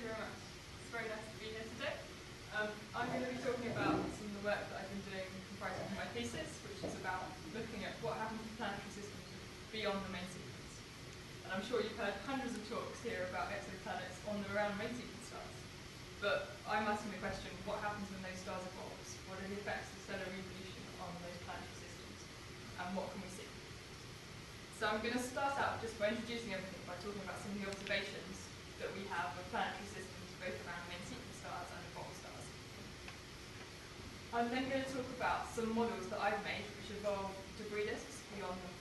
you very much. It's very nice to be here today. I'm going to be talking about some of the work that I've been doing comprising my thesis, which is about looking at what happens to planetary systems beyond the main sequence. And I'm sure you've heard hundreds of talks here about exoplanets on or around main sequence stars. But I'm asking the question, what happens when those stars evolve? What are the effects of stellar evolution on those planetary systems? And what can we see? So I'm going to start out just by introducing everything by talking about some of the observations that we have of planetary systems both around main sequence stars and evolved stars. I'm then going to talk about some models that I've made which involve debris disks beyond the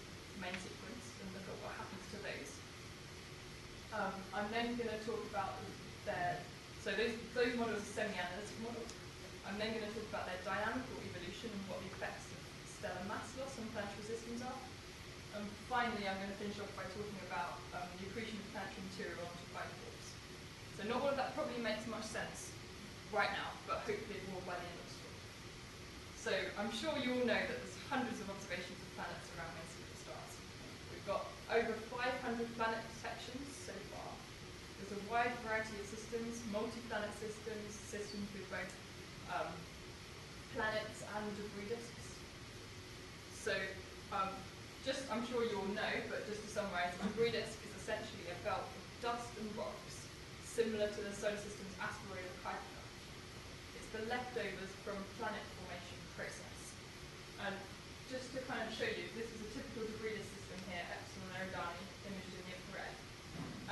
main sequence and look at what happens to those. I'm then going to talk about those models are semi-analytic models. I'm then going to talk about their dynamical evolution and what the effects of stellar mass loss on planetary systems are. And finally, I'm going to finish off by talking about the accretion of planetary material onto white dwarfs. So not all of that probably makes much sense right now, but hopefully it will by the end of the story. So I'm sure you all know that there's hundreds of observations of planets around main sequence stars. We've got over 500 planet detections so far. There's a wide variety of systems, multi-planet systems, systems with both planets and debris disks. So I'm sure you all know, but just to summarise, a debris disk is essentially a belt of dust and rocks, similar to the solar system's asteroidal CITA. It's the leftovers from planet formation process. And just to kind of show you, this is a typical debris disk system here, Epsilon Eridani, imaged in the infrared.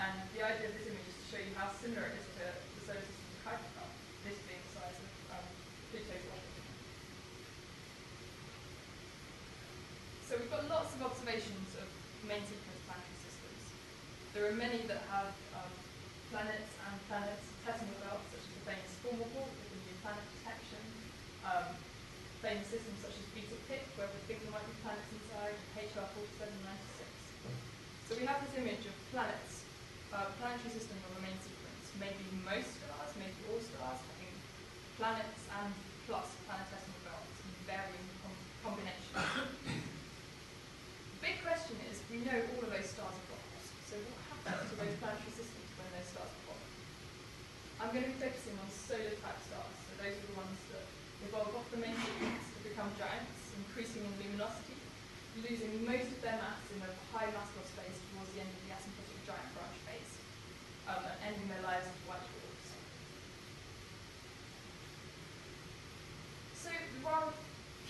And the idea of this image is to show you how similar it is to the solar system's CITA, this being the size of Pluto's orbit. So we've got lots of observations of main sequence planetary systems. There are many that have planets and planetesimal belts, such as the famous formal port with the new planet detection, famous systems such as Beta Pic, where we think there might be planets inside, HR 4796. So we have this image of planets, planetary system of a main sequence, maybe most stars, maybe all stars, having planets and plus planetesimal belts in varying combinations. The big question is, we know all of those stars evolve, so what happens to those planetary systems when those stars evolve? I'm going to be focusing on solar type stars, so those are the ones that evolve off the main sequence to become giants, increasing in luminosity, losing most of their mass in a high mass loss phase towards the end of the asymptotic giant branch phase, and ending their lives as white dwarfs. So there are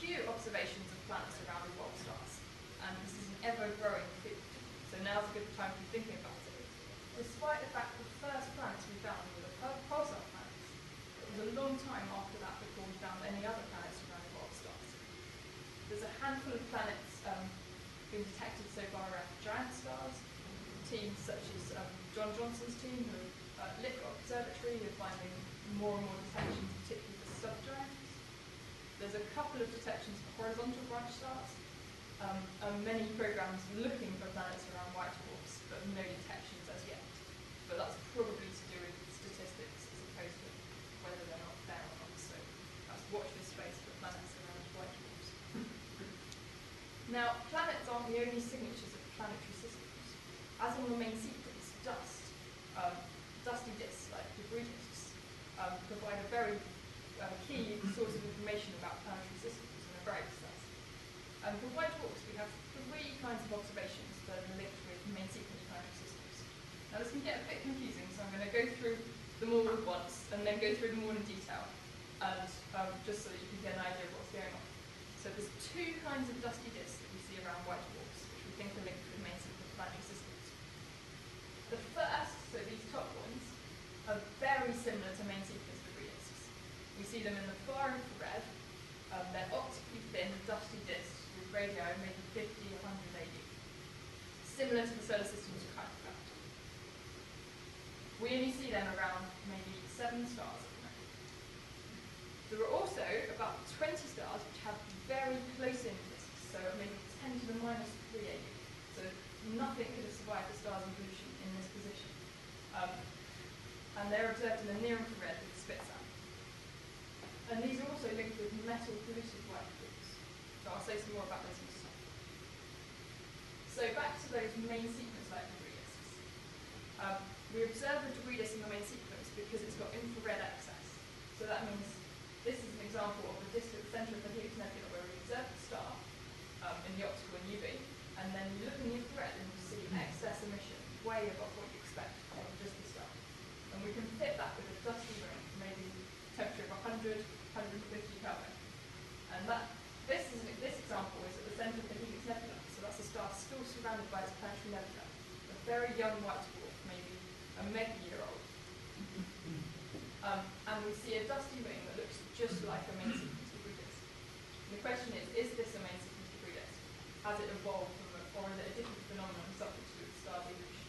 few observations of planets around evolved stars. And this is an ever-growing field, so now's a good time to be thinking about it. Despite the fact that the first planets we found were the pulsar planets, it was a long time after that before we found any other planets around evolved stars. There's a handful of planets being detected so far around giant stars. Teams such as John Johnson's team, who at Lick Observatory, are finding more and more detections, particularly for subgiants. There's a couple of detections for horizontal branch stars. Many programs looking for planets around white dwarfs, but no detections as yet. But that's probably to do with statistics as opposed to whether they're not there or not. So let's watch this space for planets around white dwarfs. Now, planets aren't the only signatures of planetary systems. As on the main sequence, dusty disks like debris disks provide a very key source of information about planetary systems and are very precise. For white dwarfs, we have three kinds of observations that are linked with main sequence planetary systems. Now this can get a bit confusing, so I'm going to go through them all at once and then go through them all in detail, and just so that you can get an idea of what's going on. So there's two kinds of dusty disks that we see around white dwarfs, which we think are linked with main sequence planetary systems. The first, so these top ones, are very similar to main sequence debris disks. We see them in the far infrared. They're optically thin, dusty disks with radii maybe 50, 100 AU, similar to the solar system's Kuiper belt. We only see them around maybe 7 stars at the moment. There are also about 20 stars which have very close-in disks, so maybe 10 to the minus 3 AU. So nothing could have survived the star's evolution in this position. And they're observed in the near-infrared with Spitzer. And these are also linked with metal-polluted white dwarfs. So I'll say some more about those in a second. So back to those main sequence-like debris disks. We observe the debris disk in the main sequence because it's got infrared excess. So that means this is an example of the disk at the centre of the Helix Nebula where we observe the star in the optical and UV, and then you look in the infrared and you see excess emission way above what you expect from just the star. And we can fit that with a dusty ring, maybe temperature of 100, 150 Kelvin. And this example is at the centre of the Helix Nebula, so that's a star still surrounded by its planetary nebula, a very young white dwarf, maybe a mega-year-old. And we see a dusty ring that looks just like a main sequence debris disk. And the question is this a main sequence debris disk? Has it evolved from or is it a different phenomenon something to do with star's evolution?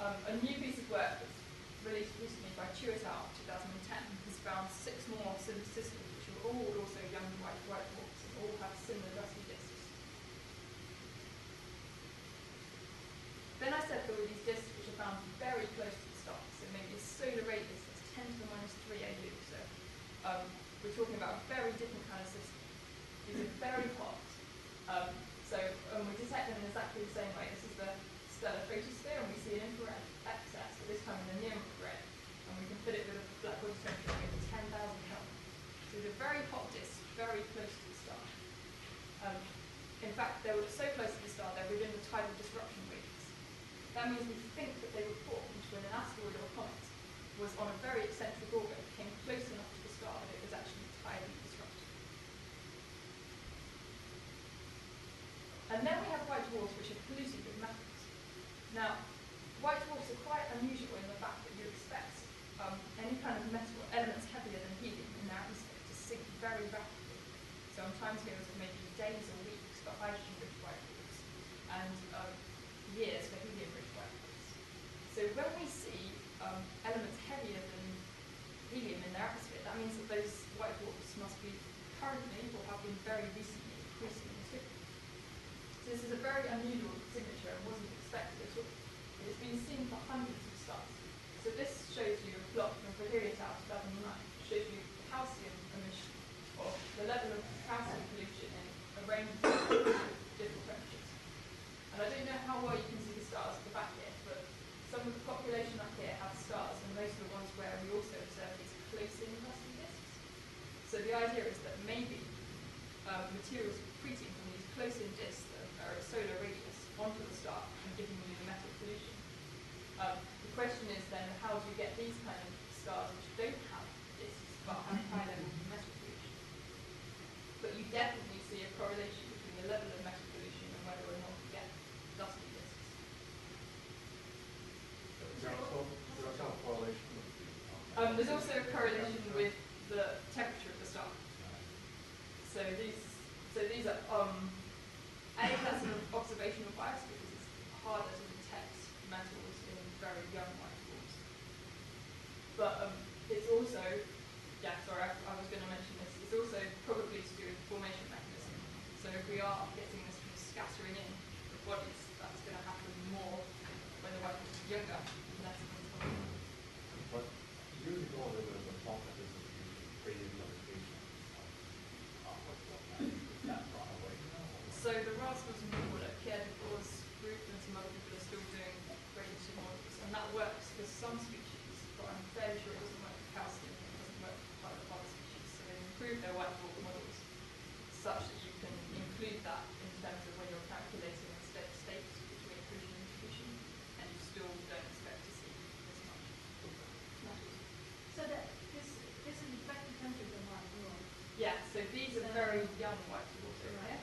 A new piece of work that's released recently by CITA in 2010 has found 6 more systems which are all also young white dwarfs and all have similar dusty disks. Then I said there were these disks which are found very close to the star, so maybe a solar radius that's 10 to the minus 3 AU. So we're talking about a very different kind of system. These are very hot. We detect them in exactly the same way. This is the stellar photosphere, and we see an infrared excess, but this time in the near-infrared, and we can fit it with a black body temperature of 10,000 Kelvin. So they're very hot disks, very close to the star. In fact, they were so close to the star, they're within the tidal disruption radius. That means we think that they were formed when an asteroid or comet was on a very eccentric orbit, came close enough to the star that it was actually tidally disrupted. And then we have white dwarfs which are polluted with metals. Now, white dwarfs are quite unusual in the fact that you expect any kind of metal or elements heavier than helium in their atmosphere to sink very rapidly. So on timescales of maybe days or weeks for hydrogen-rich white dwarfs, and years for helium-rich white dwarfs. So when we see elements heavier than helium in their atmosphere, that means that those white dwarfs must be currently or have been very recently increasing in activity. So this is a very unusual signature and wasn't expected at all. It's been seen for hundreds of stars. So this shows you a plot from Verheerij 2009. It shows you calcium emission, or the level of calcium pollution in a range of different temperatures. And I don't know how well you can see the stars at the back here, but some of the population up here have stars, and most of the ones where we also observe these close-in dusty disks. So the idea is that maybe materials accreting from these close-in disks that are at solar radius onto the star and giving you the metal pollution. The question is then, how do you get these kind of stars which don't have disks but have high levels of metal pollution? But you definitely see a correlation between the level of metal pollution and whether or not you get dusty disks. There's also a correlation with there's also a correlation with the temperature of the star. So these are that's an observational bias because it's harder to detect metals in very young white dwarfs. But it's also, I was going to mention this, it's also probably to do with the formation mechanism. So if we are getting this kind of scattering in of bodies, that's going to happen more when the white dwarf is younger, less when it's older. But years ago, there was a talk that this was created notification of what's going on. Is that gone away now? So the rascals and people at Pierre Dubois' group and some other people are still doing radiation models, and that works for some species, but I'm fairly sure it doesn't work for calcium, and it doesn't work for quite a lot of species. So they've improved their white dwarf models such that you can include that in terms of when you're calculating the steady state between accretion and diffusion, and you still don't expect to see as much metals. So that this is effective temperature of white dwarf. Yeah, so these are very young white dwarfs over here.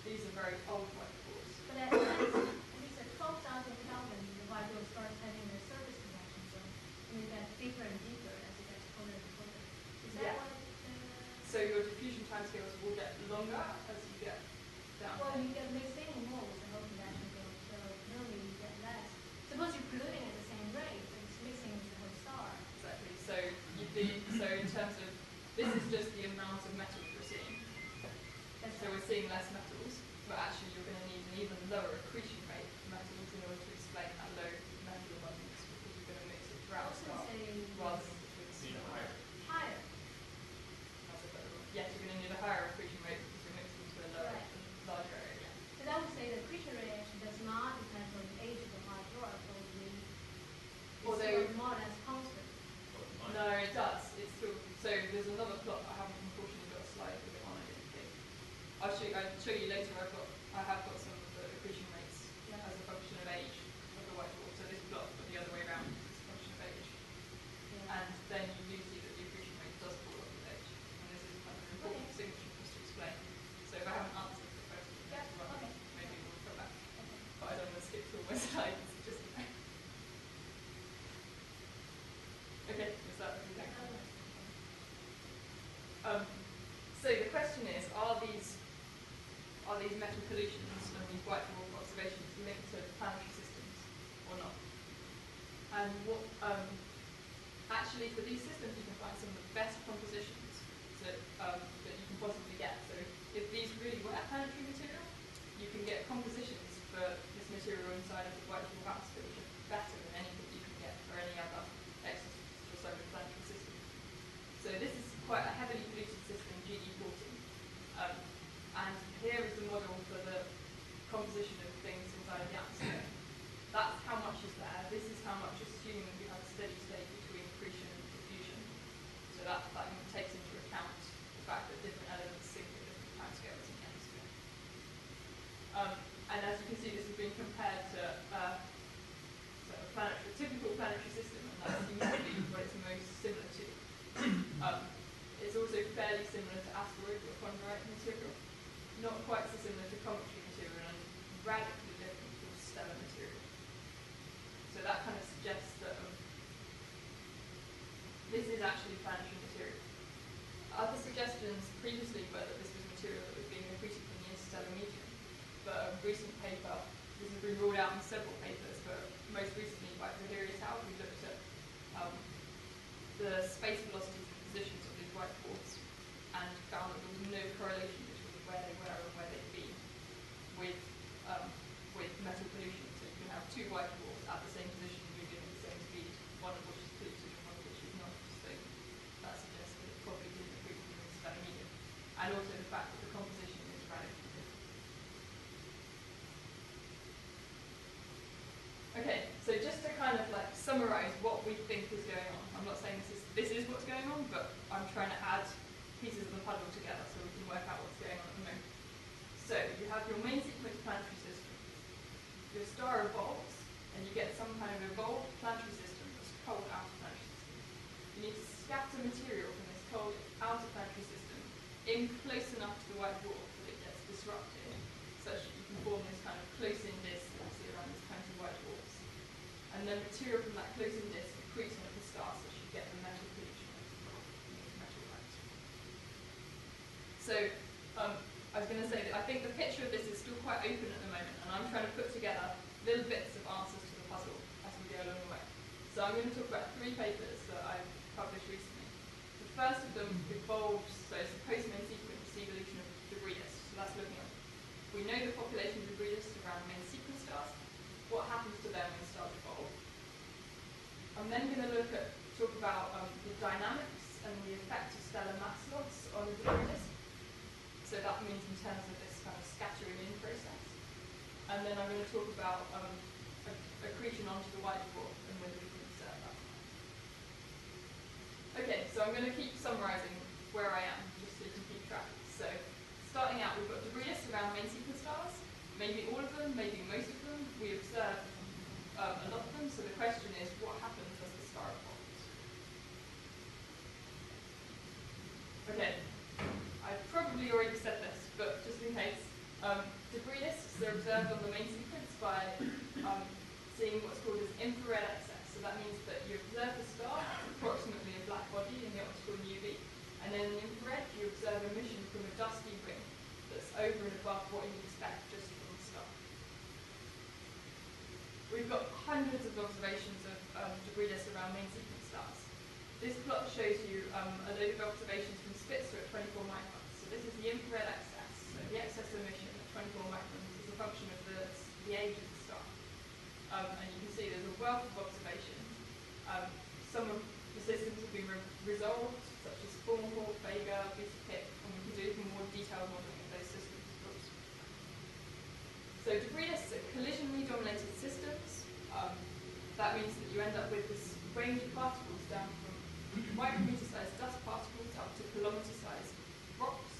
These are very old white dwarfs. But at least at 12,000 Kelvin, the white dwarf starts having their surface convection, so you get deeper and deeper as it gets colder and colder. Is that what? So your diffusion timescales will get longer as you get down. Well, you get mixing walls and no convection goes, so really you get less. Suppose you're polluting at the same rate, but it's mixing with the whole star. Exactly. So in terms of this is just the amount of metals we're seeing. So we're seeing less metals, but actually you're going to need an even lower accretion rate of metals in order to explain that low metal abundance, because you're going to mix it throughout the star rather than between the star. Higher. Yes, you're going to need a higher accretion rate because you're mixing to a lower, larger area. So So the question is, are these metal pollutions and these white dwarf observations linked to planetary systems or not? And what, actually for these systems you can find some of the best compositions that you can possibly get. So if these really were planetary material, you can get compositions for this material inside of the white dwarf atmosphere which are better than anything you can get for any other extrasolar planetary system. So this is quite a heavily polluted system, GD40. And here is the model for the composition of things inside the atmosphere. That's how much is there. This is how much, assuming that we have a steady state between accretion and diffusion. So that takes into account the fact that different elements sink at different timescales in the atmosphere. And as you can see, this has been compared to a typical planetary system, and that seems to be what it's most similar to. It's also fairly similar to asteroid or chondrite material, not quite so similar to cometary material, and radically different from stellar material. So that kind of suggests that this is actually planetary material. Other suggestions previously were that this was material that was being accreted from the interstellar medium, but a recent paper, this has been ruled out in several papers, but most recently by Zahiri et al., who looked at the space velocities and positions of these white dwarfs and found that there was no correlation between where they were and where they'd been with metal pollution. So you can have two white dwarfs at the same position moving at the same speed, one of which is polluted and one of which is not. So that suggests that it probably didn't accrete from the interstellar medium. And also the fact that the composition is radically different. Okay, so just to kind of like summarize what we think is going on. I'm not saying this is what's going on, but I'm trying to add pieces of the puzzle together so we can work out what's going on at the moment. So you have your main sequence planetary system. Your star evolves, and you get some kind of evolved planetary system that's cold outer planetary system. You need to scatter material from this cold outer planetary system in close enough to the white dwarf that it gets disrupted, such that you can form this kind of close-in disk that you see around these kinds of white dwarfs. And then material from that close-in disk accretes onto the star, so you get the metal pollution of metal light. So I was going to say that I think the picture of this is still quite open at the moment, and I'm trying to put together little bits of answers to the puzzle as we go along the way. So I'm going to talk about 3 papers that I've published recently. The first of them involves, so it's a post-main sequence evolution of debris disks. So that's looking at, we know the population of debris disks around main sequence stars. What happens to them when stars evolve? I'm then going to talk about the dynamics and the effect of stellar mass loss on the debris disk. So that means in terms of this kind of scattering in process. And then I'm going to talk about accretion onto the white dwarf and whether we can observe that. Okay, so I'm going to keep summarizing where I am, just so you can keep track. So starting out, we've got debris disks around main sequence stars. Maybe all of them, maybe most of them. We observe a lot of them, so the question is, what happens as the star evolves? Okay. I've probably already said this, but just in case, debris disks are observed on the main sequence by seeing what's called as infrared excess. So that means that you observe the star, approximately a black body in the optical and UV, and then in infrared you observe emission from a dusty ring that's over and above what you expect just from the star. We've got hundreds of observations of debris disks around main sequence stars. This plot shows you a load of observations from Spitzer at 24 microns. So this is the infrared excess. So the excess emission at 24 microns is a function of the age of the star. And you can see there's a wealth of observations. Some of the systems have been resolved, such as Thornhawk, Vega, Beta Pic, and we can do even more detailed modeling of those systems, of course. So debris disks are collisionally dominated systems. That means that you end up with this range of particles down from micrometer-sized dust particles up to kilometer-sized rocks,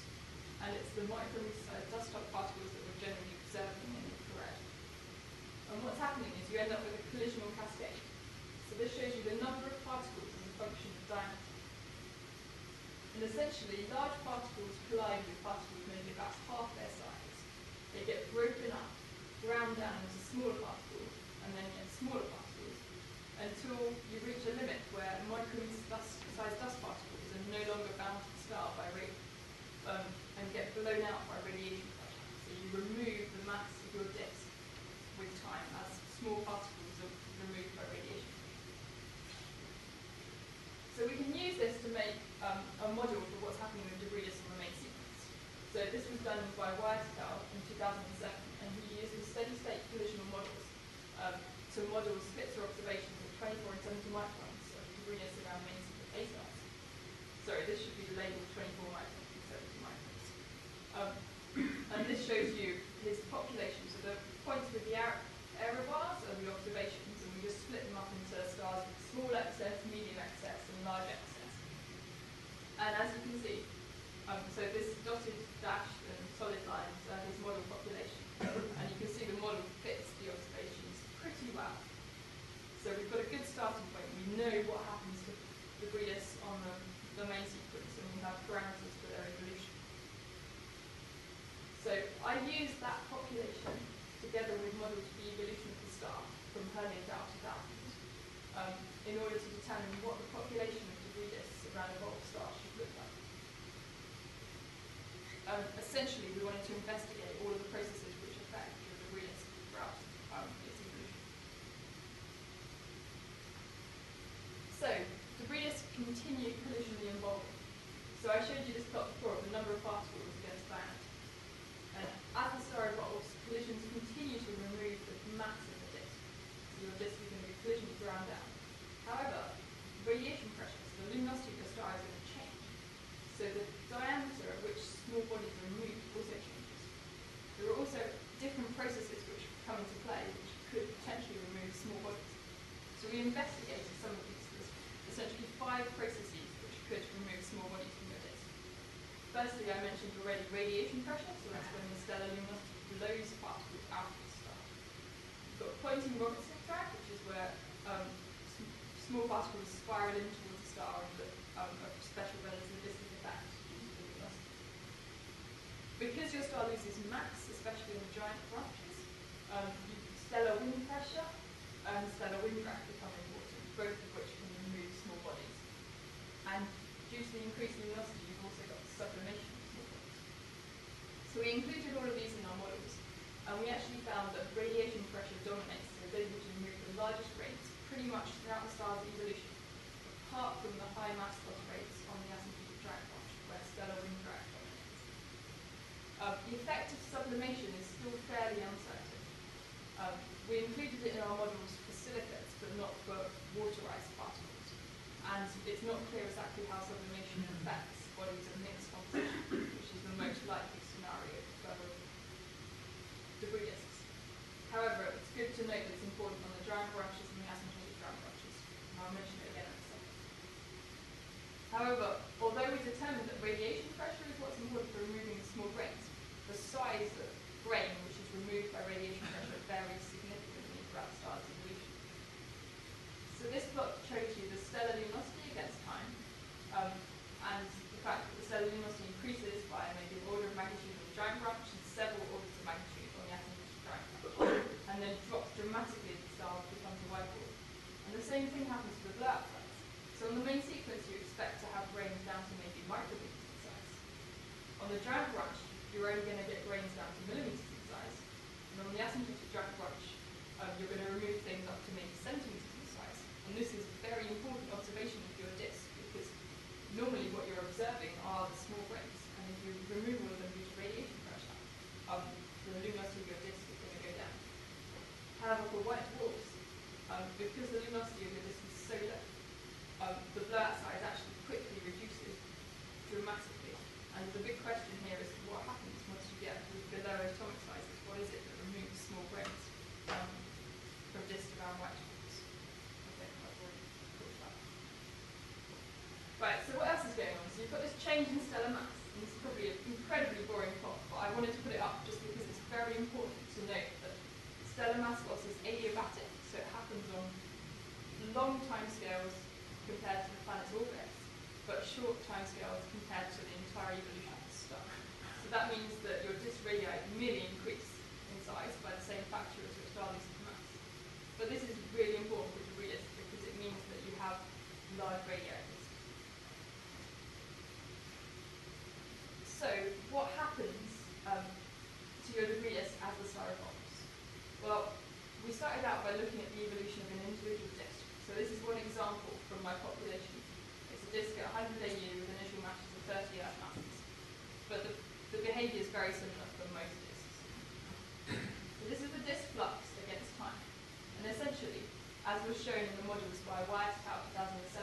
and it's the micrometer-sized dust particles that we're generally observing in infrared. And what's happening is you end up with a collisional cascade. So this shows you the number of particles as a function of diameter. And essentially, large particles collide with particles maybe about half their size. They get broken up, ground down into smaller particles, and then yet smaller particles, until you reach a limit where micrometer-sized dust particles are no longer bound to the star by and get blown out by radiation pressure. So you remove the mass of your disk with time as small particles are removed by radiation pressure. So we can use this to make a model for what's happening with debris disk on the main sequence. So this was done by Wyatt et al. In 2007, and he uses steady-state collisional models to model Spitzer observations at 24 and 70 microns of debris disk around main sequence A stars. Sorry, this should be labeled 24 microns and 70 microns. And this shows you his population. So the points with the error bars are the observations, and we just split them up into stars with small excess, medium excess, and large excess. And as you can see, so this dotted, dashed, and solid lines are his model population. And you can see the model fits the observations pretty well. So we've got a good starting point. We know what happens to debris disks on the main sequence, and we have parameters for their evolution. So I used that population together with models for the evolution of the star from Hurley et al. 2000 in order to determine what the population of debris disks around a evolved star should look like. Essentially, we wanted to investigate all of the processes which affect the debris disk throughout its evolution. So, debris disks continue collisionally evolving. So I showed you this plot before of the number of particles against diameter. And as the star evolves, collisions continue to remove the mass of the disk. So your disk is going to be collisionally ground down. However, radiation pressure, so the luminosity of the star is going to change. So the diameter at which small bodies are removed also changes. There are also different processes which come into play which could potentially remove small bodies. So we investigated some of these. There's essentially 5 processes which could remove small bodies from your disk. Firstly, I mentioned already radiation pressure, so that's when the stellar luminosity blows particles out of the star. We've got Poynting-Robertson drag, which is where small particles spiral in towards the star and a special relativistic effect due to the luminosity. Because your star loses mass, especially in the giant branches, stellar wind pressure and stellar wind drag become important, both of which can remove small bodies. And due to the increased luminosity, you've also got sublimation of small bodies. So we included all of these in our models, and we actually found that radiation pressure dominates the ability to remove the largest rates pretty much throughout the star's evolution, apart from the high mass loss rates on the asymptotic drag branch, where stellar wind drag dominates. The effect of sublimation is still fairly uncertain. We included it in our models for silicates, but not for waterized particles. And it's not clear exactly how sublimation affects bodies of mixed composition, which is the most likely scenario for debris disks. However, it's good to note that it's important on the giant branches and the asymptotic drag branches. And I'll mention it again in a second. However, although we determined that radiation pressure is what's important for removing the small grains, the size of grain which is removed by radiation pressure varies significantly throughout the star's evolution. So this plot shows you the stellar luminosity against time, and the fact that the stellar luminosity increases by maybe an order of magnitude on the giant branch and several orders of magnitude on the asymptotic drag branch, and then drops dramatically as the star becomes a white ball. And the same thing happens to the blowout size. So on the main sequence, you expect to have grains down to maybe micrometers in size. On the giant branch, you're only going to get grains down to millimeters in size. And on the asymptotic drag branch, you're going to remove things up to maybe centimeters in size. And this is a very important observation of your disk, because normally what you're observing are the small grains. And if you remove all of them due to radiation pressure, the luminosity of your disk is going to go down. However, for white dwarfs, because the luminosity of your disk is so low, the blowout size actually quickly reduces dramatically. And the big question here is what happens once you get below atomic sizes? What is it that removes small grains from disks around white dwarfs? Okay, I've already talked about that. Right, so what else is going on? So you've got this change in stellar mass. And this is probably an incredibly boring plot, but I wanted to put it up just because it's very important to note that stellar mass loss is adiabatic, so it happens on long timescales compared to the planet's orbit, but short timescales compared to the entire evolution of the star. So that means that your disk radii merely increase in size by the same factor as your star loses mass. But this is really important for debris disks because it means that you have large radii. So as was shown in the models by Wyatt et al. 2007,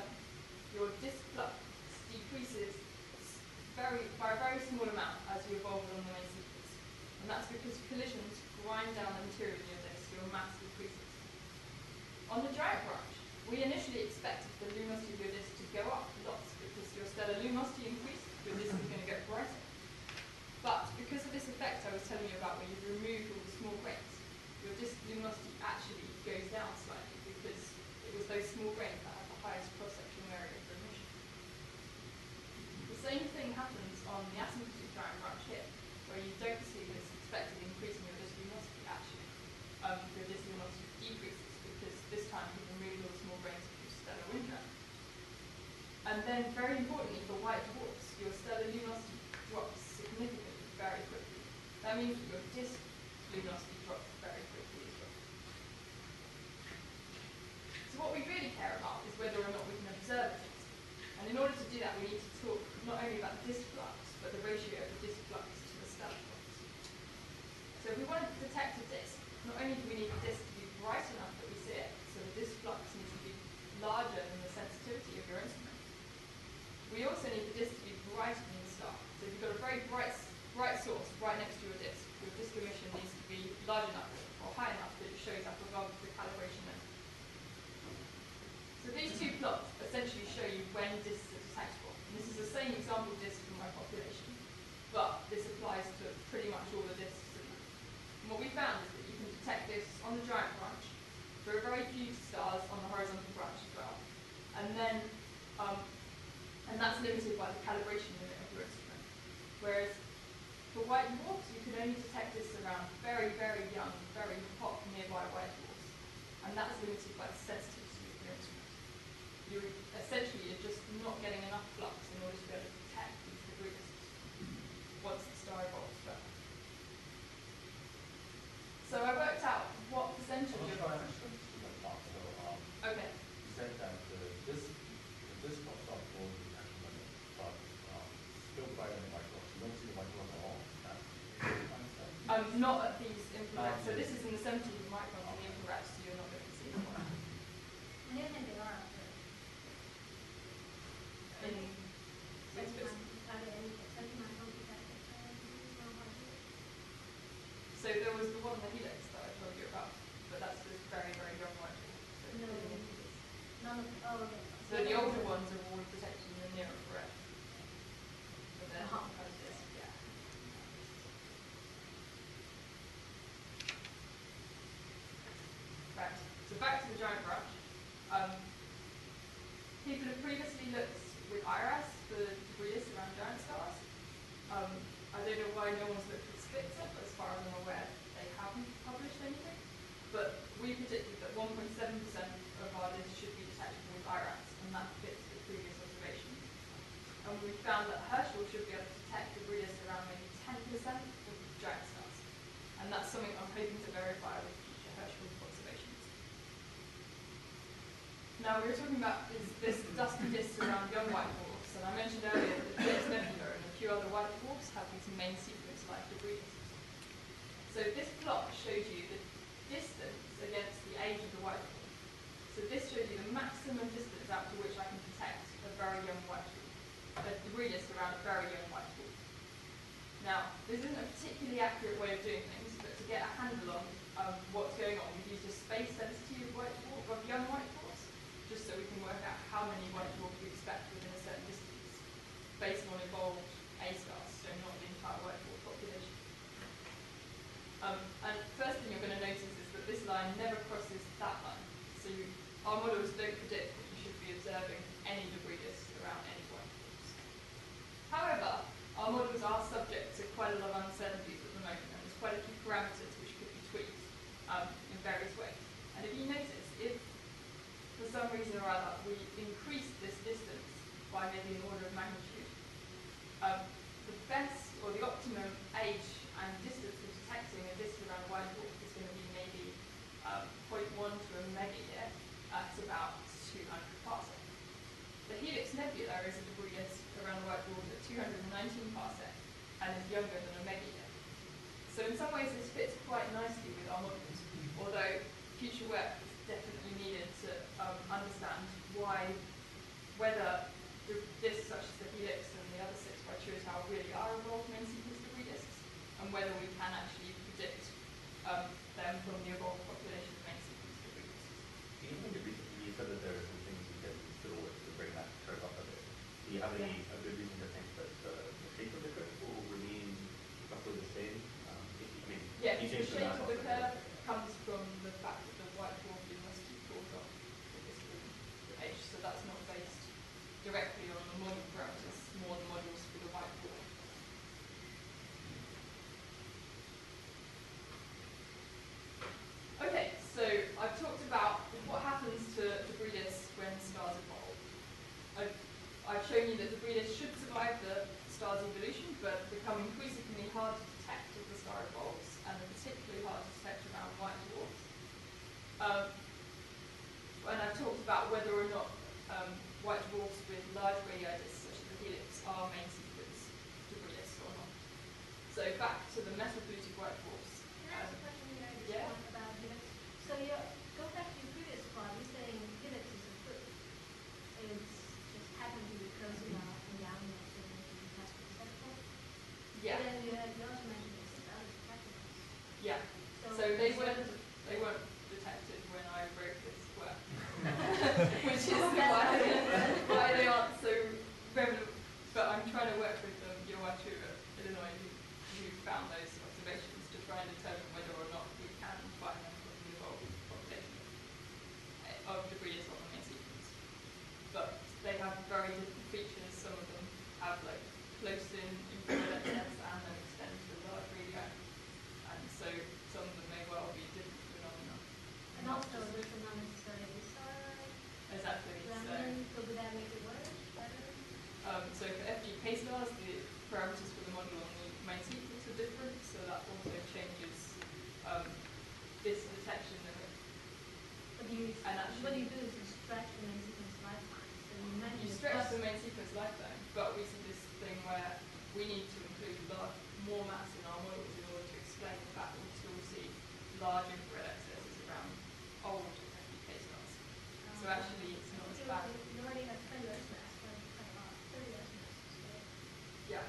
your disk flux decreases by a very small amount as you evolve along the main sequence. And that's because collisions grind down the material in your disk, so your mass decreases. On the giant branch, we initially expected the luminosity of your disk to go up lots because your stellar luminosity increased, your disk is going to get brighter. But because of this effect I was telling you about where you've removed all the small grains, your disk luminosity actually goes down slightly because it was those small grains that have the highest cross-sectional area for emission. The same thing happens on the asymptotic giant branch here, where you don't see this expected increase in your disk luminosity actually. Your disk luminosity decreases because this time you've removed all the small grains of your stellar wind trap. And then very importantly for white dwarfs, your stellar luminosity drops significantly very quickly. That means that your disk luminosity drops very quickly as well. So what we really care about is whether or not we can observe things. And in order to do that, we need to talk not only about the disk flux, but the ratio of the disk flux to the stellar flux. So if we want to detect a disk, not only do we need the disk to be bright enough that we see it, so the disk flux needs to be larger than the sensitivity of your instrument. We also need the disk to be brighter than the star. So if you've got a very bright source right next to your disk emission needs to be large enough or high enough that it shows up above the calibration limit. So these two plots essentially show you when disks are detectable. And this is the same example disk from my population, but this applies to pretty much all the disks. And what we found is that you can detect this on the giant branch. There are very few stars on the horizontal branch as well. And then, and that's limited by the calibration limit of your instrument. Whereas for white dwarfs, you can only detect this around very, very young, very hot nearby white dwarfs. And that's limited by the sensitivity of your instrument. You essentially are just not getting enough flux in order to be able to detect these debris disks once the star evolves further. So I worked out what percentage of okay. You said that the disk pops up for the detection limit, but still brighter than white dwarfs. You don't see the white dwarf at all. Not at these infrared. So this is in the 70 microns in the infrared, so you're not going to see it. And you think they are up there? In which bits? So there was the one, the helix, that I told you about, but that's this very, very young white dwarf. So No, none of oh, okay. so the older ones are all detected in the near infrared. But then yeah. Right. So back to the giant branch. People have previously looked with IRAS for debris disks around giant stars. I don't know why no one's looked at CITA, but as far as I'm aware, they haven't published anything. But we predicted that 1.7% of our disks should be detectable with IRAS, and that fits the previous observations. And we found that Herschel should be able to detect debris disks around maybe 10% of giant stars. And that's something I'm hoping to verify with future Herschel observations. Now, we were talking about this dusty disks around young white dwarfs, and I mentioned earlier that Helix Nebula and a few other white dwarfs have these main sequence-like debris disks. So this plot shows you the distance against the age of the white dwarf. So this shows you the maximum distance out to which I can detect a very young white dwarf, a debris disk around a very young white dwarf. Now, this isn't a particularly accurate way of doing things, but to get a handle on what's going on, we've used a space density of young white dwarfs, just so we can work out how many white dwarfs we expect within a certain distance, based on evolved A stars, so not the entire white dwarf population. And first thing you're going to notice is that this line never crosses that line. So our models don't predict that you should be observing any debris disks around any white dwarfs. However, our models are subject to quite a lot of uncertainties at the moment, and there's quite a few parameters which could be tweaked in various ways. And if you notice, if for some reason or other we increase this distance by maybe an order of magnitude, the best or the optimum age and distance for detecting a disk around a white dwarf is going to be maybe 0.1 to a megayear at about 200 parsec. The Helix Nebula is a debris disk around a white dwarf at 219 parsec and is younger than a megayear. So in some ways this fits quite nicely with our models, although future work is definitely needed to understand whether the disks such as the helix and the other 6 by CITA really are evolved main sequence debris disks, and whether we can actually predict them from the evolved population of main sequence debris disks. Even in the reason you said that there are some things you can fiddle with to bring that curve up a bit. Do you have any a good reason to think that the shape of the curve will remain roughly the same? Yeah, the shape of the curve comes from the fact that the white dwarf university falls off the disk H, so that's not based directly on the model parameters, more the models for the white dwarf. Okay, so I've talked about what happens to debris disks when stars evolve. I've shown you that debris disks should survive the star's evolution, but become increasingly hard to detect as the star evolves, and particularly hard to detect around white dwarfs. And I've talked about whether or not white dwarfs with large radii disks, such as the helix, are main sequence debris disks or not. So back to the metal-polluted white dwarfs. Can I ask a question here? Just Yeah. one about helix. So go back to your previous part. You're saying helix is a proof. It's just happened to be close enough and down enough so that you can test the set. Yeah. But then you also mentioned it's about detectable. Yeah. So they weren't detected when I wrote this work, which is why they aren't so relevant. But I'm trying to work with Yoachu at Illinois, who found those observations to try and determine whether or not we can find them from the evolved population of debris on the main sequence. But they have very different features. Some of them have like close-in infrared excess and then extend to large radii. And so some of them may well be different phenomena. And also, this is not necessarily a star. Exactly. So would that make it worse? Better? So for FGK stars, the parameters for the model on the main sequence are different, so that also changes this detection limit. What you do is you stretch the main sequence lifetime. So you mentioned You stretch the main sequence lifetime, but we see this thing where we need to include more mass in our models in order to explain the fact that we still see large infrared excesses around old FGK stars. So actually, it's not as bad. You already have 10 less mass, but 30 less mass. So. Yeah,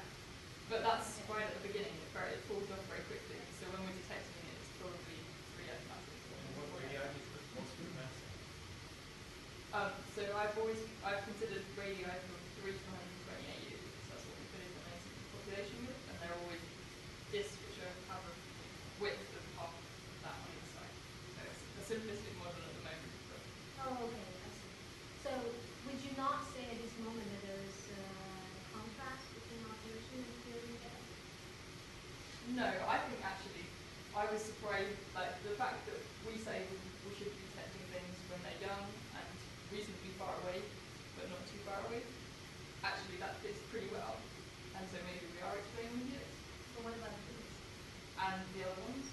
but that's right at the beginning. It falls off very quickly. So when we're detecting it, it's probably 3x masses. What radii is the most good mass? So I've considered radii from 3 to 120 AU, because that's what we put in the main sequence population with, and they're always disks which have a width of half of that on each side. So it's a simplistic model at the moment. But Oh, okay, I see. So would you not say at this moment that there is contrast between observation and theory data? no, I think actually I was surprised, like the fact that we say we should be detecting things when they're young and reasonably far away, but not too far away. Actually, that fits pretty well, and so maybe we are explaining it. But what about these? And the other ones.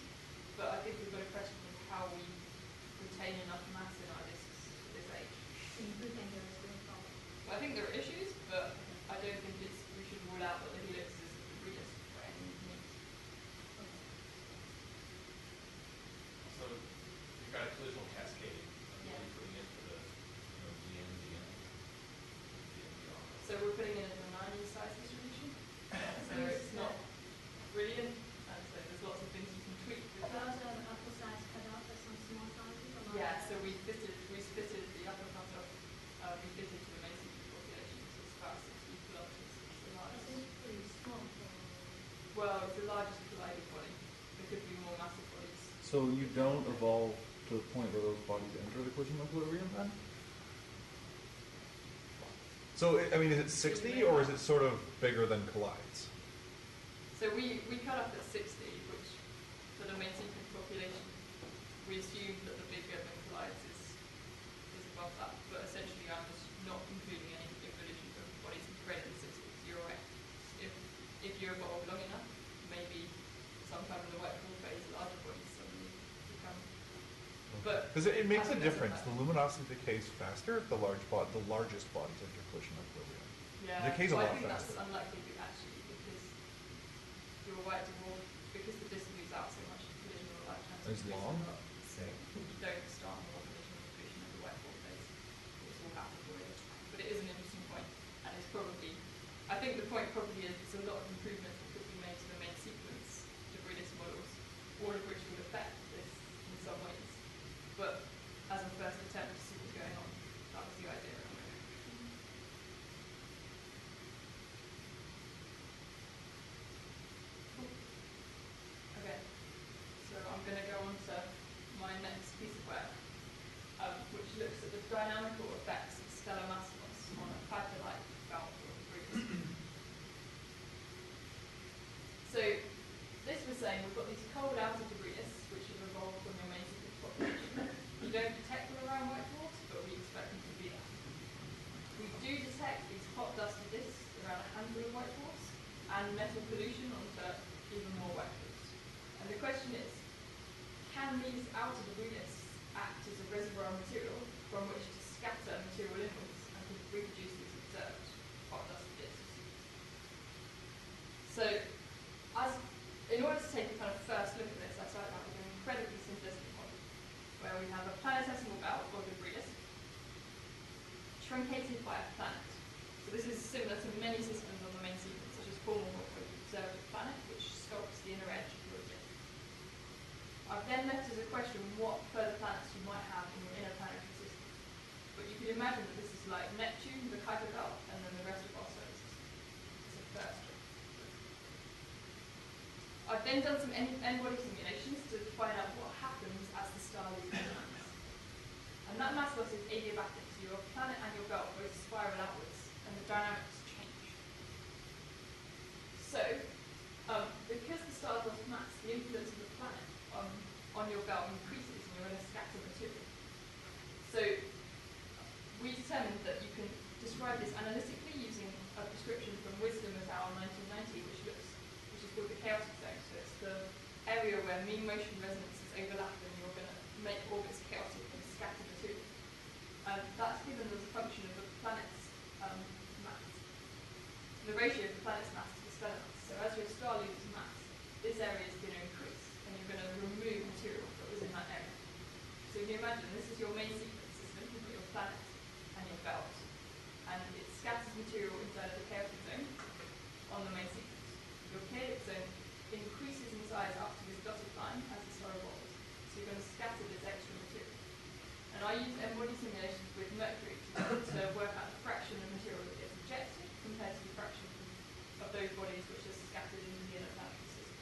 But I think we've got a question of how we retain enough mass in our disks at this age. So you do think there is a real problem? Well, I think there are issues, but I don't think we should rule out that the helix is a debris disk by any means. So you've got a collisional cascade. Yeah. What are you putting in for the GM, GM? So we're putting in a 9 size distribution. So it's not brilliant, and so there's lots of things you can tweak with You that. also have an upper size cut off at some small sizes? Or not? Yeah, so we fitted the upper cutoff, we fitted to the main sequence population, so it's about 60 kilometers. It's the That largest. seems pretty small for... Well, it's the largest colliding body. There could be more massive bodies. So you don't evolve to the point where those bodies enter the collision equilibrium then? So, I mean, is it 60 or is it sort of bigger than collides? So we cut off at 60, which for the main sequence population, we assume that the bigger than collides is above that. But essentially, I'm just not including any evolution of bodies greater than 60. So you're right. If you evolve long enough, maybe sometime in the white dwarf phase, larger bodies suddenly become. But Because it makes a hasn't difference. that. The luminosity decays faster if the largest bodies enter collision equilibrium. Yeah, It decays a well, lot I think faster. that's unlikely actually because your white dwarf, because the disk moves out so much, collision will like As long? So you don't start more collision evolution of the white dwarf phase. dynamical effects of stellar mass loss on a Kuiper-like belt or Brutus. So this was saying we've got these cold outer debris, which have evolved from your main sequence population. You don't detect them around white dwarfs, but we expect them to be there. We do detect these hot dusty disks around a handful of white dwarfs, and metal pollution onto even more white dwarfs. And the question is, can these outer debris disks act as a reservoir of material from which to scatter material inwards and to reproduce these observed hot dusty disks? So, in order to take a kind of first look at this, I started out with an incredibly simplistic model, where we have a planetesimal belt or debris disk truncated by a planet. So this is similar to many systems on the main sequence, such as formal what we observed a planet, which sculpts the inner edge of your disk. I've then left as a question what further planets you might have in your inner planetary system. But you could imagine that this is like Neptune, the Kuiper belt, and then the rest of our solar system. It's a first one. I've then done some n-body simulations to find out what happens as the star loses mass. And that mass loss is adiabatic, so your planet and your belt both spiral outwards, and the dynamics change. So, because the star's lost mass, the influence of the planet on your belt increases, and you're going to scatter material. So, we determined that you can describe this analytically using a prescription from Wisdom et al. 1990, which is called the chaotic zone. So it's the area where mean motion resonances overlap, and you're going to make orbits chaotic and scatter material. That's given as a function of the planet's mass. The ratio of the planet's mass to the stellar mass. So as your star loses mass, this area is going to increase, and you're going to remove material that was in that area. So you can imagine this is your main sequence system, you've got your planet and your belt, and it scatters material inside of the chaotic zone on the main sequence. Your chaotic zone increases in size up to this dotted line as the star evolves, so you're going to scatter this extra material. And I use n-body simulations with Mercury to work out the fraction of material that gets ejected compared to the fraction of those bodies which are scattered into the inner planetary system.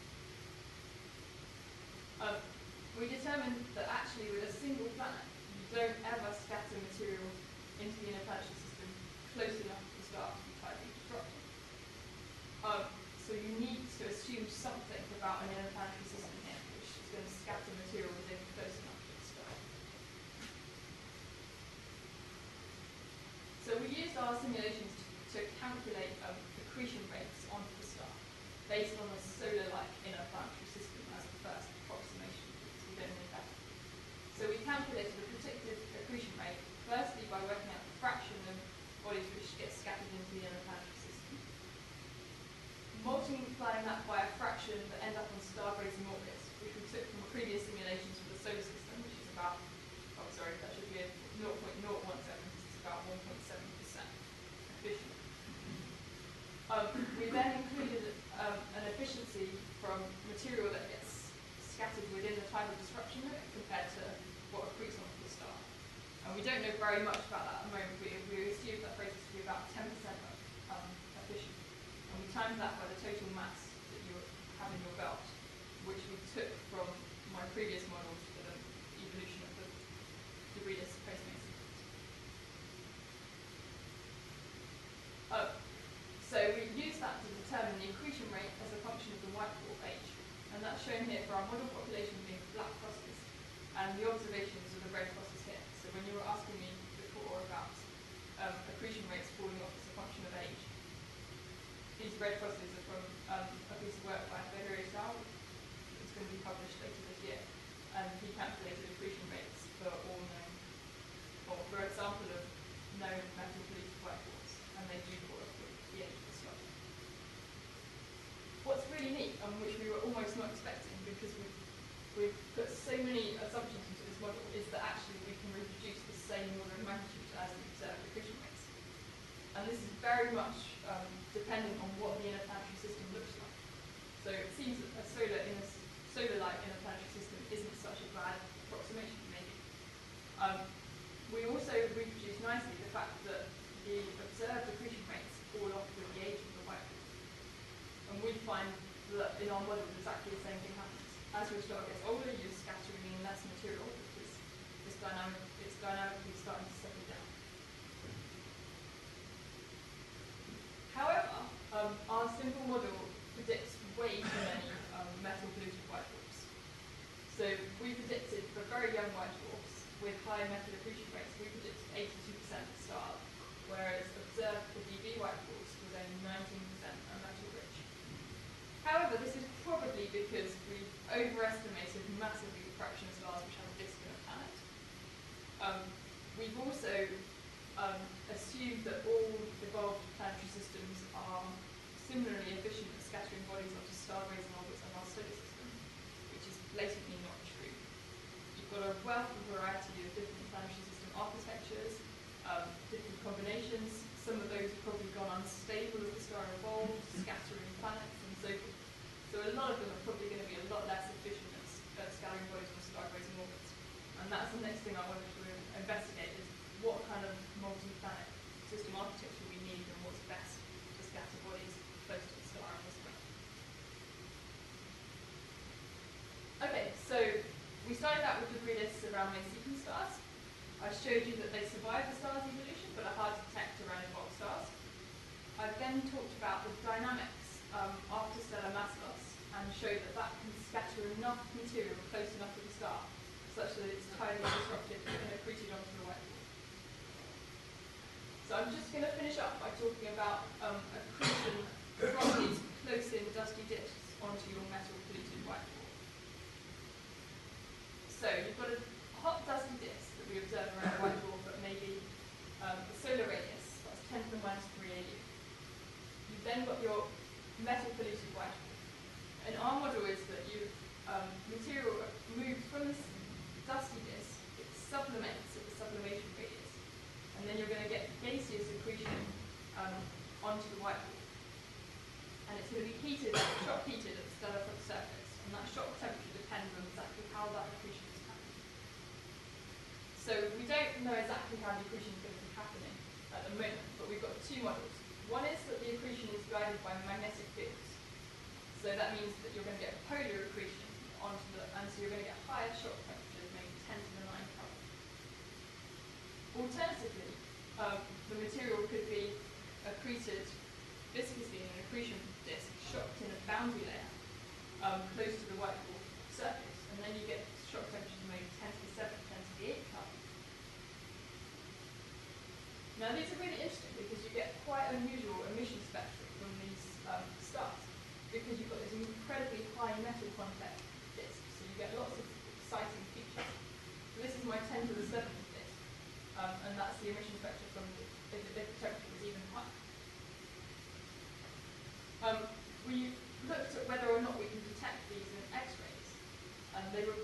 We determined that actually with a single planet, you don't ever scatter material into the inner planetary system close enough to the star to be tightly disrupted. So you need to assume something about an inner planetary system here, which is going to scatter material within close enough to the star. So we used our simulations to calculate accretion rates onto the star, based on a solar-like inner planetary system as a first approximation, because we don't know that. So we calculated the predicted accretion rate, firstly by working out the fraction of bodies which get scattered into the inner planetary system, multiplying that by a fraction that end up on star-grazing orbits, which we took from previous simulations for the solar system, which is about, that should be a 0.017, it's about 1.7% efficient. We then included an efficiency from material that gets scattered within the time of disruption limit compared to what accretes onto the star. And we don't know very much about that at the moment. We assume that process to be about 10% efficient. And we timed that by the total mass that you have in your belt, which we took from my previous models for the evolution of the debris disk post-main sequence. So we used that to determine the accretion rate as a function of the white dwarf age. And that's shown here for our model population being black crosses, and the observations of the red crosses here. So when you were asking me before about accretion rates falling off as a function of age, these red crosses are from a piece of work by Federico Sal. It's going to be published later this year. And he calculated accretion rates for all known, or for a sample of known metal polluted white dwarfs, and they do fall off with the age of the star. What's really neat, and which we were almost not expecting, because we've put so many assumptions into this model, is that actually we can reproduce the same order of magnitude as the observed accretion rates. And this is very much dependent on what the inner planetary system looks like. So it seems that a solar-like inner planetary system isn't such a bad approximation, maybe. We also reproduce nicely the fact that the observed accretion rates fall off with the age of the white dwarf. And we find that in our model exactly the same thing happens. As your star gets older, you're scattering in less material because it's dynamically starting to settle down. high metal accretion rates. We predicted 82% star, whereas observed for DB white dwarfs was only 19% and metal rich. However, this is probably because we overestimated massively the fraction of stars which have a disk and a planet. We've also assumed that all evolved planetary systems are similarly efficient at scattering bodies onto star-grazing orbits of our solar system, which is blatantly not true. You've got a wealth of variety of different planetary system architectures, different combinations. Some of those have probably gone unstable as the star evolved, scattering planets and so forth. So a lot of them are probably going to be a lot less efficient at scattering bodies on star-grazing orbits. And that's the next thing I wanted to investigate is what kind of multi-planet system architecture we need and what's best to scatter bodies close to the star in this way. Okay, so we started out with debris disks around main sequence stars. I showed you that they survived the star's evolution but are hard to detect around evolved stars. I then talked about the dynamics after stellar mass loss and showed that that can scatter enough material close enough to the star such that it's highly disrupted and accreted onto the white dwarf. So I'm just going to finish up by talking about accretion from these close-in dusty disks onto your metal-polluted white dwarf. So you've got a hot dusty disk that we observe around a white dwarf at maybe the solar radius, that's 10 to the minus 3 AU. You've then got your metal-polluted white dwarf. And our model is that material moves from this dusty disk, it sublimates at the sublimation radius, and then you're going to get gaseous accretion onto the white dwarf. And it's going to be heated, shock heated at the stellar surface, and that shock temperature depends on exactly how that accretion is happening. So we don't know exactly how the accretion is going to be happening at the moment, but we've got two models. One is that the accretion is guided by magnetic fields. So that means that you're going to get polar accretion and so you're going to get higher shock temperatures, maybe 10 to the 9 Kelvin. Alternatively, the material could be accreted viscously in an accretion disk, shocked in a boundary layer close to the white dwarf surface, and then you get shock temperatures maybe 10 to the 7, 10 to the 8 Kelvin. Now these are really interesting because you get quite unusual emission spectra from these stars, because you've got this incredibly high metal content disk, so you get lots of exciting features. So this is my 10 to the 7th disk, and that's the emission spectra from if the temperature was even higher. We looked at whether or not we can detect these in X-rays, and they were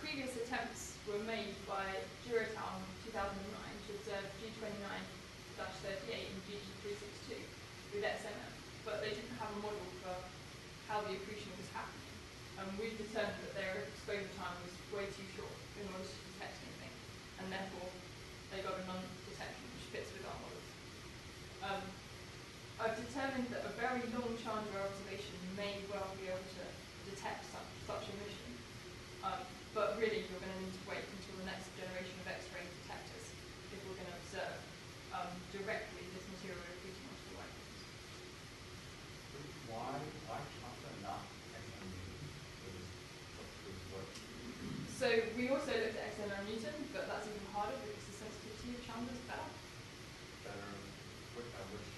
previous attempts were made by Girotown in 2009 to observe G29-38 and G362 with XMM, but they didn't have a model for how the accretion was happening. We've determined that their exposure time was way too short in order to detect anything, and therefore they got a non-detection which fits with our models. I've determined that a very long Chandra observation may well be able to detect such emission, but really you're going to need to wait until the next generation of X-ray detectors if we're going to observe directly this material accreting onto the white dwarfs. Why Chandra not XM Newton? So we also looked at XM Newton, but that's even harder because the sensitivity of Chandra is better. Better, which energy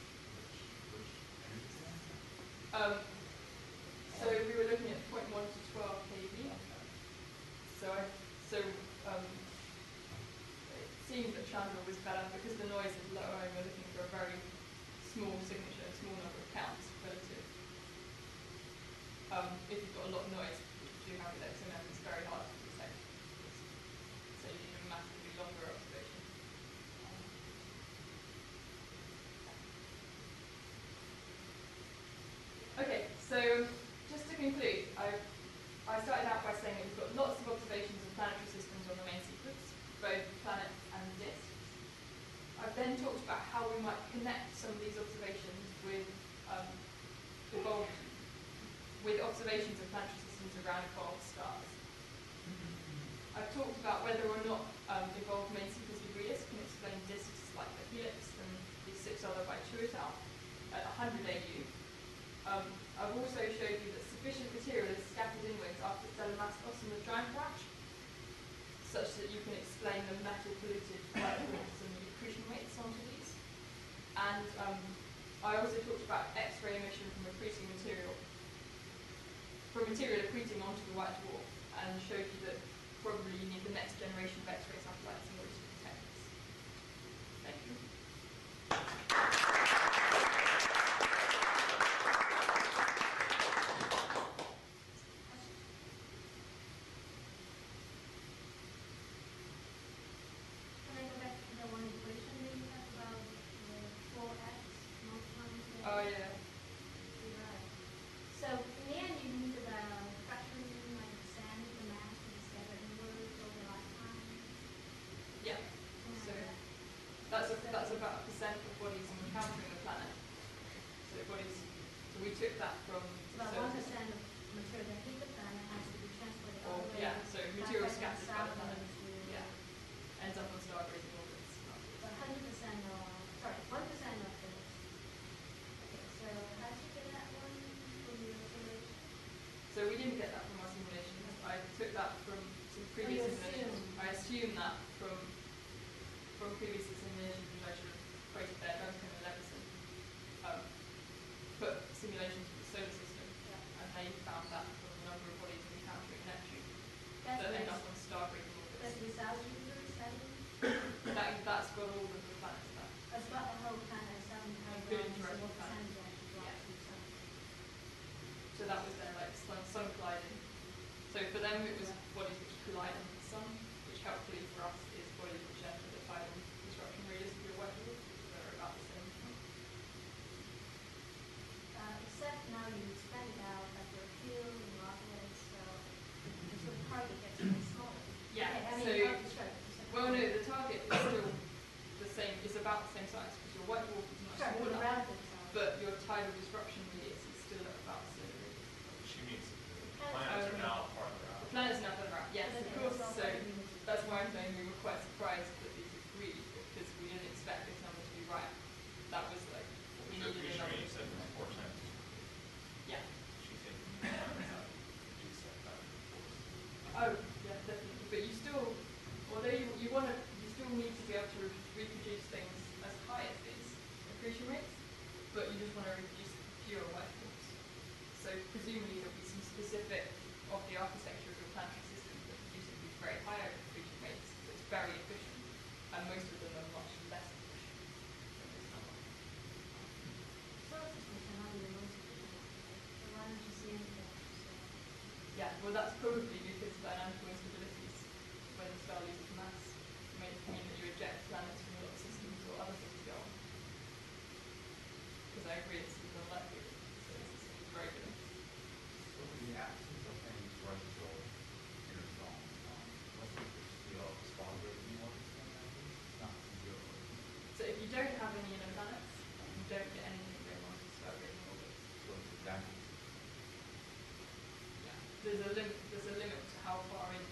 So we were looking at 0.1 to 12 kV. So it seemed that Chandra was better because the noise is lower and we're looking for a very small signature, small number of counts relative. If you've got a lot of noise, which you do have with XMM, it's very hard to detect. So you need a massively longer observation. Okay, so just to conclude, I started out by saying that we've got lots of observations of planetary systems on the main sequence, both planets and disks. I've then talked about how we might connect some of these observations with observations of planetary systems around evolved stars. I've talked about whether or not evolved main sequence debris can explain disks like the helix and these 6 other by Girotown at 100 AU. I've also showed you that sufficient material is scattered inwards after stellar mass loss in the giant branch. such that you can explain the metal polluted white dwarfs and the accretion rates onto these. And I also talked about X-ray emission from accreting material, accreting onto the white dwarf, and showed you that probably you need the next generation of X-ray satellites in order to detect this. Thank you. Can I go back to the one equation that you have about the 4x multiplying the Oh yeah. Right. So in the end, you need the fraction, like percent of the mass to be scattered inwards over a lifetime. Yeah. So that's about a percent of bodies encountering the planet. So bodies. So we took that from. About 1% of material that hit the planet has to be transported all the way. Yeah. So material back scattered by the south planet. into- Yeah. Ends up on star grazing orbits. But 100% of, sorry, 1% of the. Okay, so how did you get that one from your simulation? So we didn't get that from our simulations. I took that from some previous you simulations. assumed. I assumed that from previous simulations, which I should have quoted there, Duncan and Levinson, put simulations for the solar system, Yeah. and they found that from the number of bodies encountering Neptune That's that end with- up on star-breaking That's orbits. without user study. That's got all of the planets there. That's about the whole planet, Including terrestrial what planets. percentage actually drops to the sun. So that was their like sun colliding. So for them it was bodies which collide on the sun, which helpfully for us is bodies which enter the tidal disruption radius of your white dwarf, that are about the same. Except now you expand it out, like your field and rockets, so the target gets way smaller. Yeah, Okay, I mean, so- not the target, Well no, the target is still the same, it's about the same size, because your white dwarf is much Sure, but the smaller, relative size. but your tidal disruption radius is still at about the same radius. She means the Planets planets are now farther The out. planets now further out, yes, But of okay, course, that's all so part of the unity. that's why I'm saying we were quite surprised that these agreed, because we didn't expect this number to be right. That was like, we So needed a Fisher number. you said was 4 times. Yeah. She said you need to find out reduce that by 4. Oh, yeah, definitely. But you still, although you still need to be able to reproduce things as high as these accretion rates, but you just want to reproduce fewer white dwarfs. So presumably there'll be some specific of the architecture of your planetary system that produces these very high accretion rates. So it's very efficient, and most of them are much less efficient than this number. Solar systems cannot be the most efficient one, right? So why don't you see anything? Yeah, well that's probably because dynamical instabilities, when the star loses mass, may mean that you eject planets from your systems or other things go on. Because I agree it's super unlikely, so this is very good. So in the absence of any terrestrial inner zones, what's the efficiency of star grazing orbits then? It's not zero. So if you don't have any inner planets, you don't get anything going on to star grazing orbits. So it's exactly Yeah. There's a limit to how far in